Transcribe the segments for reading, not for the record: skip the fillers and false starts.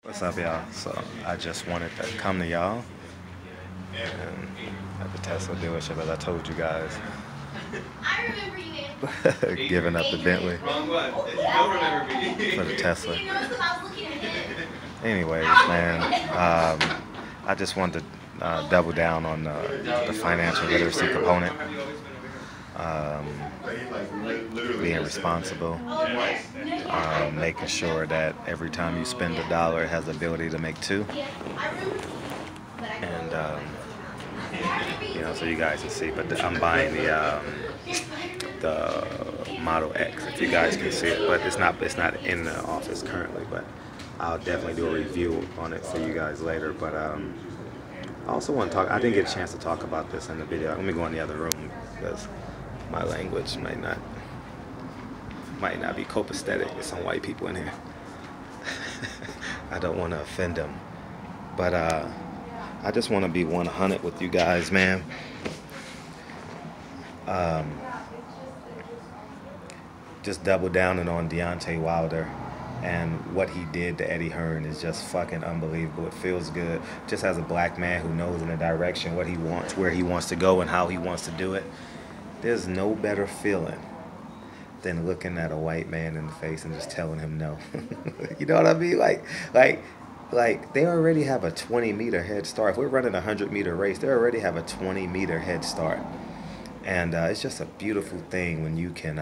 What's up, y'all? So I just wanted to come to y'all and at the Tesla dealership, as I told you guys, I remember you. giving up the Bentley Wrong one. You don't remember me. for the Tesla. He knows because I was looking ahead. Anyways, man, I just wanted to double down on the financial literacy component, um, being responsible, making sure that every time you spend a dollar, it has the ability to make two. And so you guys can see. But I'm buying the Model X, if you guys can see it. But it's not in the office currently. But I'll definitely do a review on it for you guys later. But I also want to talk. I didn't get a chance to talk about this in the video. Let me go in the other room because my language might not be copacetic with some white people in here. I don't want to offend them, but I just want to be 100 with you guys, man. Just double down on Deontay Wilder, and what he did to Eddie Hearn is just fucking unbelievable. It feels good, just as a black man who knows in a direction what he wants, where he wants to go, and how he wants to do it. There's no better feeling than looking at a white man in the face and just telling him no. You know what I mean? Like they already have a 20-meter head start. If we're running a 100-meter race, they already have a 20-meter head start. And it's just a beautiful thing when you can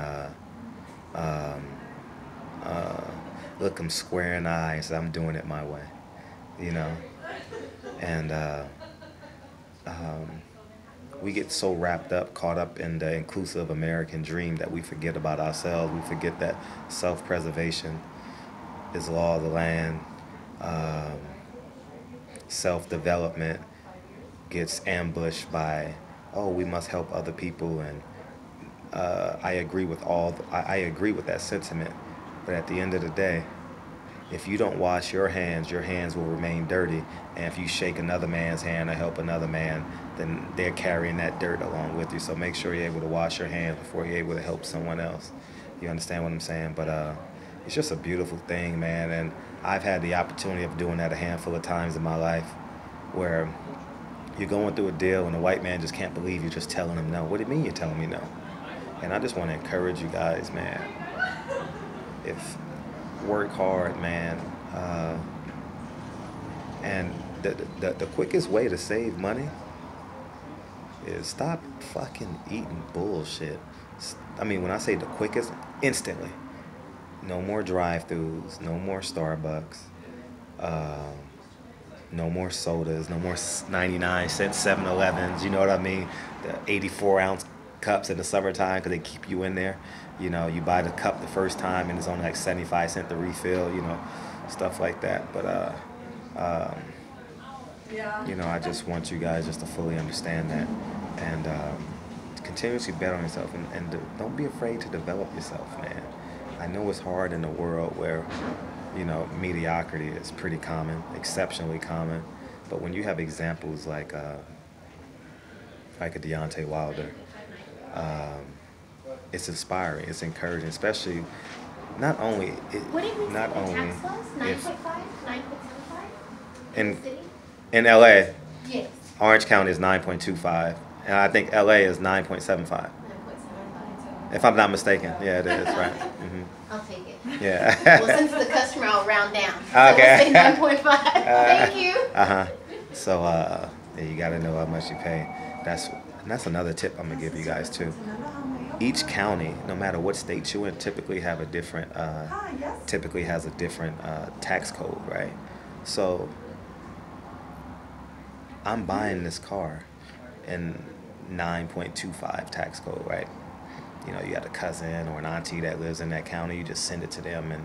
look them square in the eye and say, I'm doing it my way, you know? And we get so wrapped up, caught up in the inclusive American dream that we forget about ourselves. We forget that self-preservation is law of the land. Self-development gets ambushed by, oh, we must help other people, and I agree with I agree with that sentiment. But at the end of the day, if you don't wash your hands will remain dirty. And if you shake another man's hand or help another man, then they're carrying that dirt along with you. So make sure you're able to wash your hands before you're able to help someone else. You understand what I'm saying? But it's just a beautiful thing, man. And I've had the opportunity of doing that a handful of times in my life, where you're going through a deal and the white man just can't believe you're just telling him no. What do you mean you're telling me no? And I just want to encourage you guys, man. If work hard, man. And the quickest way to save money is stop fucking eating bullshit. I mean, when I say the quickest, instantly. No more drive-thrus, no more Starbucks, no more sodas, no more 99-cent 7-Elevens, you know what I mean? The 84-ounce cups in the summertime because they keep you in there. You know, you buy the cup the first time and it's only like 75 cents to refill, you know, stuff like that. But, you know, I just want you guys just to fully understand that, and continuously bet on yourself, and don't be afraid to develop yourself, man. I know it's hard in a world where, you know, mediocrity is pretty common, exceptionally common. But when you have examples like a Deontay Wilder, it's inspiring, it's encouraging, especially not only if 9.75? in LA, Yes. Orange County is 9.25, and I think LA is 9.75. 9.75. If I'm not mistaken, yeah, it is, right? I'll take it. Yeah. Well, since the customer, I'll round down. So Okay. let's say 9.5. Thank you. So yeah, you got to know how much you pay. That's another tip I'm gonna give you guys too. Each county, no matter what state you're in, typically has a different tax code, right? So I'm buying this car in 9.25 tax code, right? You know, you got a cousin or an auntie that lives in that county, you just send it to them and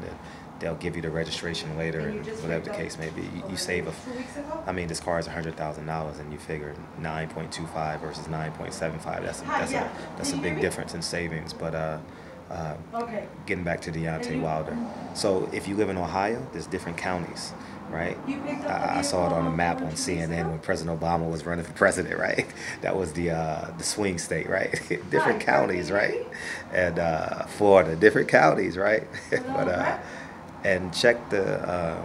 they'll give you the registration later, and whatever the case may be. You save I mean, this car is $100,000 and you figure 9.25 versus 9.75, that's a big difference in savings. But getting back to Deontay Wilder. So if you live in Ohio, there's different counties, right? I saw it on a map on CNN when President Obama was running for president, right? That was the swing state, right? Different counties, right? And Florida, different counties, right? But and check the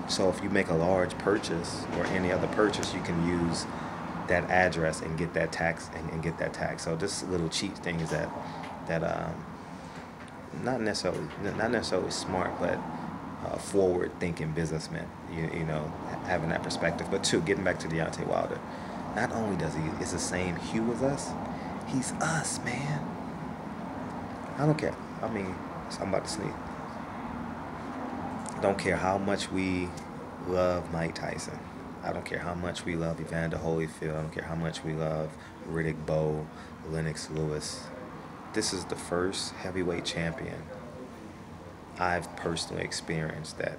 So if you make a large purchase or any other purchase, you can use that address and get that tax and get that tax. So just little cheat things that not necessarily smart, but forward thinking businessmen. You know, having that perspective. But two, getting back to Deontay Wilder, not only does he is the same hue as us, he's us, man. I don't care. I mean, I'm about to sneeze. I don't care how much we love Mike Tyson. I don't care how much we love Evander Holyfield. I don't care how much we love Riddick Bowe, Lennox Lewis. This is the first heavyweight champion I've personally experienced that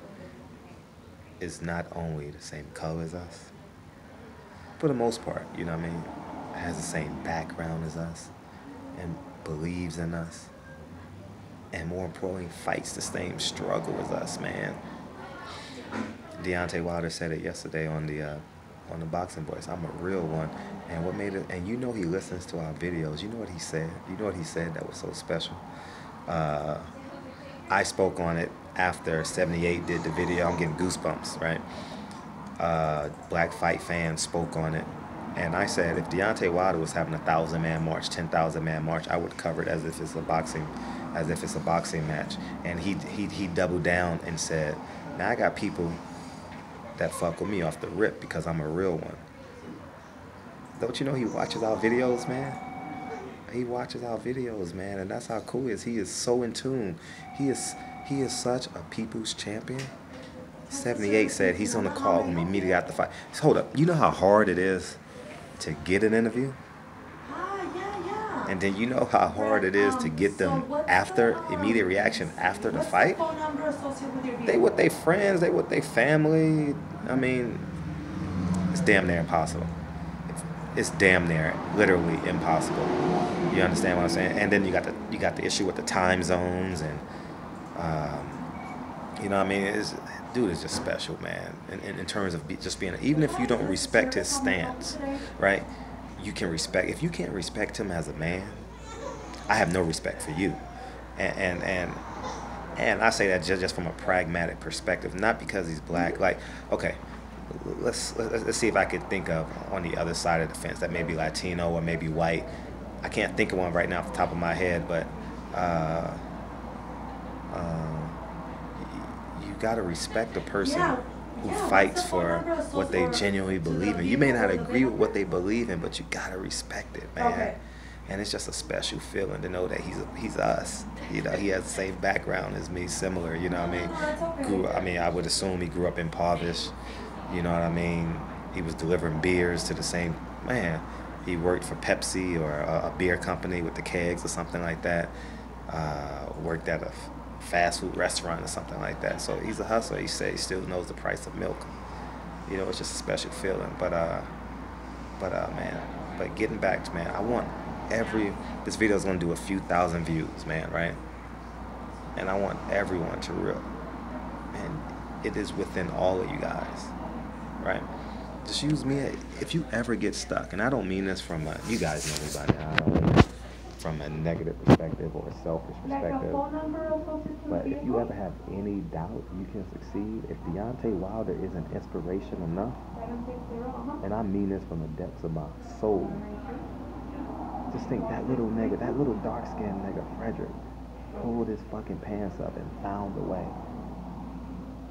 is not only the same color as us, for the most part, you know what I mean, has the same background as us and believes in us, and more importantly, fights the same struggle as us, man. Deontay Wilder said it yesterday on the Boxing Voice. I'm a real one. And what made it, and you know he listens to our videos. You know what he said? You know what he said that was so special? I spoke on it after 78 did the video. I'm getting goosebumps, right? Black Fight Fan spoke on it. And I said, if Deontay Wilder was having a 1,000-man march, 10,000-man march, I would cover it as if it's a boxing match. And he doubled down and said, now I got people that fuck with me off the rip because I'm a real one. Don't you know he watches our videos, man? He watches our videos, man, and that's how cool he is. He is so in tune. He is such a people's champion. 78 said he's gonna call him immediately after the fight. So hold up, you know how hard it is to get an interview? And then you know how hard it is to get them after, immediate reaction after the fight? They with their friends, they with their family. I mean, it's damn near impossible. It's damn near, literally impossible. You understand what I'm saying? And then you got the issue with the time zones, and you know what I mean? Dude is just special, man. In terms of just being, even if you don't respect his stance, right? You can respect. If you can't respect him as a man, I have no respect for you. And I say that just from a pragmatic perspective, not because he's black. Like, okay, let's see if I could think of on the other side of the fence that may be Latino or maybe white. I can't think of one right now off the top of my head, but you gotta respect the person who fights for what they genuinely believe in. You may not agree with what they believe in, but you gotta respect it, man. Okay. And it's just a special feeling to know that he's us. You know, he has the same background as me, similar. You know what I mean? I would assume he grew up impoverished. You know what I mean? He was delivering beers to the same man. He worked for Pepsi or a beer company with the kegs or something like that. Worked at a fast food restaurant or something like that. So he's a hustler. He said he still knows the price of milk. You know, it's just a special feeling. But man, but getting back to, man, I want this video is gonna do a few thousand views, man, right? And I want everyone to and it is within all of you guys, right? Just use me if you ever get stuck, and I don't mean this from you guys know me by now. I don't mean this from a negative perspective or a selfish perspective. But if you ever have any doubt you can succeed, if Deontay Wilder isn't inspiration enough, and I mean this from the depths of my soul, just think that little nigga, that little dark-skinned nigga, Frederick, pulled his fucking pants up and found a way.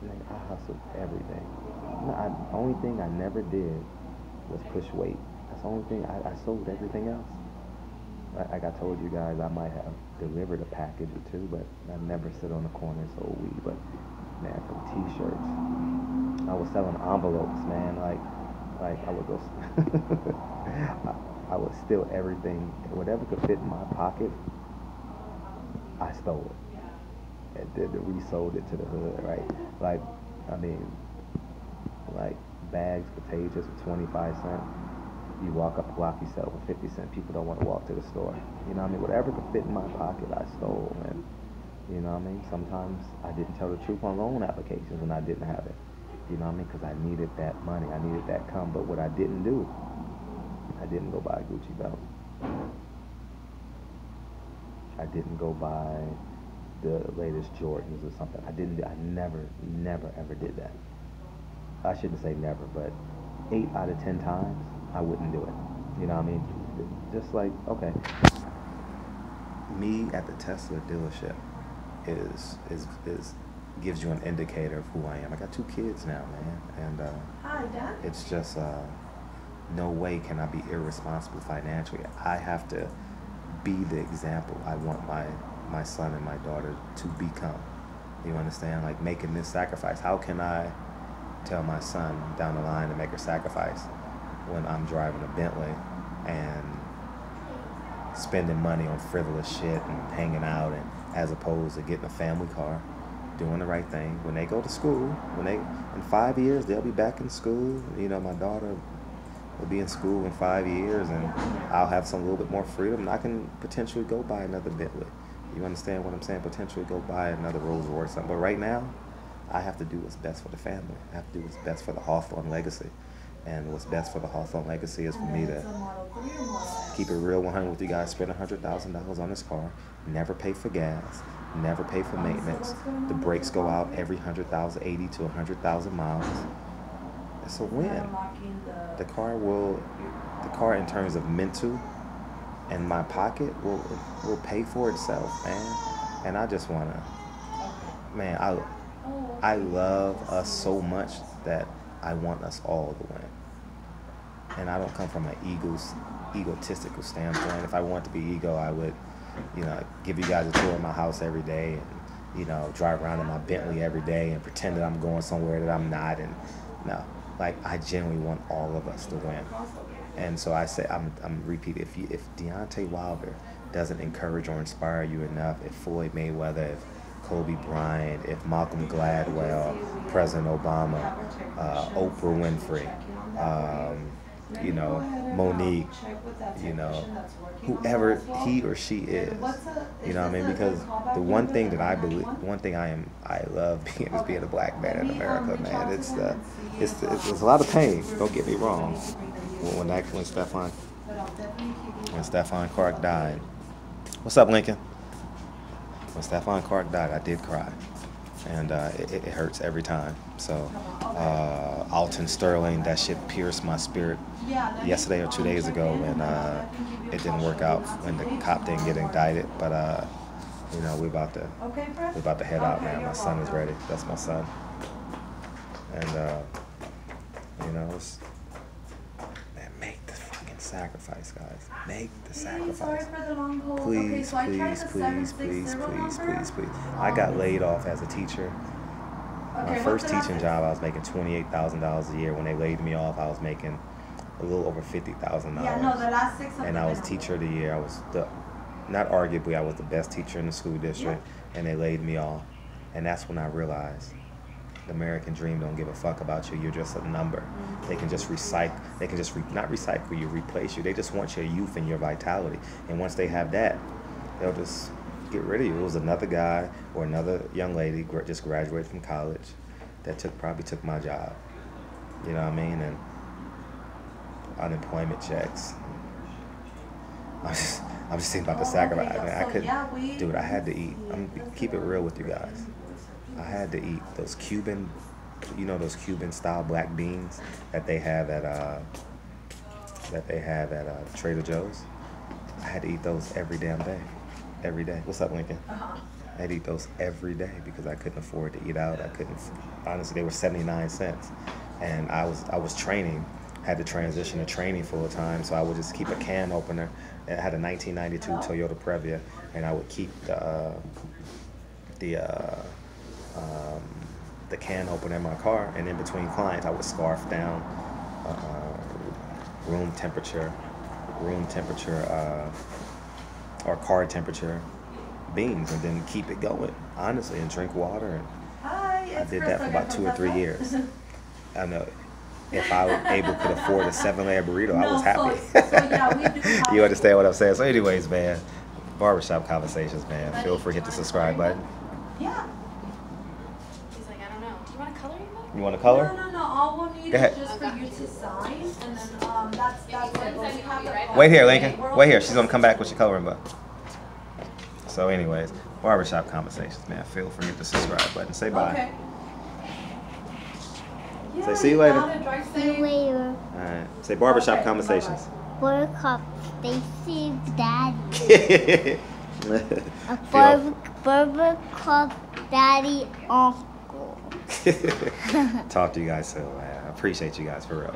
Like, I hustled everything. The only thing I never did was push weight. That's the only thing. I sold everything else. Like I told you guys, I might have delivered a package or two, but I never sit on the corner and sold weed. But man, from T-shirts, I was selling envelopes, man. Like I would go, I would steal everything, whatever could fit in my pocket. I stole it and then resold it to the hood, right? Like, I mean, like bags, potatoes for 25 cents. You walk up the block, you sell for 50 cents. People don't want to walk to the store. You know what I mean? Whatever could fit in my pocket, I stole. And you know what I mean? Sometimes I didn't tell the truth on loan applications when I didn't have it. You know what I mean? Because I needed that money. I needed that come. But what I didn't do, I didn't go buy a Gucci belt. I didn't go buy the latest Jordans or something. I never ever did that. I shouldn't say never, but 8 out of 10 times, I wouldn't do it. You know what I mean? Just like, okay. Me at the Tesla dealership is gives you an indicator of who I am. I got 2 kids now, man, and Hi, Dad. it's just no way can I be irresponsible financially. I have to be the example I want my son and my daughter to become. You understand? Like making this sacrifice. How can I tell my son down the line to make a sacrifice when I'm driving a Bentley and spending money on frivolous shit and hanging out, and as opposed to getting a family car, doing the right thing. When they go to school, in 5 years they'll be back in school. You know, my daughter will be in school in 5 years, and I'll have some little bit more freedom, and I can potentially go buy another Bentley. You understand what I'm saying? Potentially go buy another Rolls Royce, something. But right now, I have to do what's best for the family. I have to do what's best for the Hawthorne legacy. And what's best for the Hawthorne legacy is for me to keep it real 100 with you guys, spend $100,000 on this car, never pay for gas, never pay for maintenance. The brakes go out every 80 to 100,000 miles. It's a win. The car in terms of mental and my pocket will pay for itself, man. And I just wanna, man, I love us so much that I want us all to win. And I don't come from an egotistical standpoint. If I want to be ego, I would, give you guys a tour of my house every day, and drive around in my Bentley every day and pretend that I'm going somewhere that I'm not. And no, like I genuinely want all of us to win. And so I say, I'm repeating, if Deontay Wilder doesn't encourage or inspire you enough, if Floyd Mayweather, if Kobe Bryant, if Malcolm Gladwell, President Obama, Oprah Winfrey, Monique, whoever he or she is, you know what I mean? Because the one thing that I love being a black man in America, man. It's a lot of pain. Don't get me wrong. When Stephon Clark died, what's up, Lincoln? When Stephon Clark died, I did cry, and it hurts every time. So, Alton Sterling, that shit pierced my spirit yesterday or 2 days ago, and it didn't work out when the cop didn't get indicted. But we're about to head out, man. My son is ready. That's my son, and it's. Make the fucking sacrifice, guys. Make the sacrifice. Please. I got laid off as a teacher. My first teaching job, I was making $28,000 a year. When they laid me off, I was making a little over $50,000. And I was teacher of the year. I was not arguably, I was the best teacher in the school district. And they laid me off. And that's when I realized the American dream don't give a fuck about you. You're just a number. They can just recycle. They can just not recycle you, replace you. They just want your youth and your vitality. And once they have that, they'll just get rid of you. It was another guy or another young lady just graduated from college that probably took my job. You know what I mean? And unemployment checks. I'm just thinking about the sacrifice. I mean, I couldn't, dude. I had to eat. I'm gonna keep it real with you guys. I had to eat those Cuban style black beans that they have at Trader Joe's. I had to eat those every damn day. Every day. What's up, Lincoln? I had to eat those every day because I couldn't afford to eat out. Honestly, they were 79 cents. And I was training, had to transition to training full time, so I would just keep a can opener. I had a 1992 Toyota Previa, and I would keep the can opener in my car, and in between clients, I would scarf down room temperature, or car temperature beans, and then keep it going, honestly, and drink water. And I did that for about 2 or 3 years. I know if I could afford a 7-layer burrito, I was happy. You understand what I'm saying? So anyways, man, barbershop conversations, man. Feel free to hit the subscribe button. Yeah. He's like, I don't know. Do you want a coloring book? You want a color? No. All we'll need is just for you to sign, and then that's it. Wait here, Lincoln. Wait here. She's gonna come back with your coloring book. So anyways, barbershop conversations, man. Feel free to hit the subscribe button. Say bye. Okay. Say see you later. Down at Dry See you Clean. later. All right. Say barbershop Okay, conversations. Buttercup, Stacy, Daddy. A Feel- Buttercup, Daddy, Uncle. Talk to you guys soon, man. I appreciate you guys for real.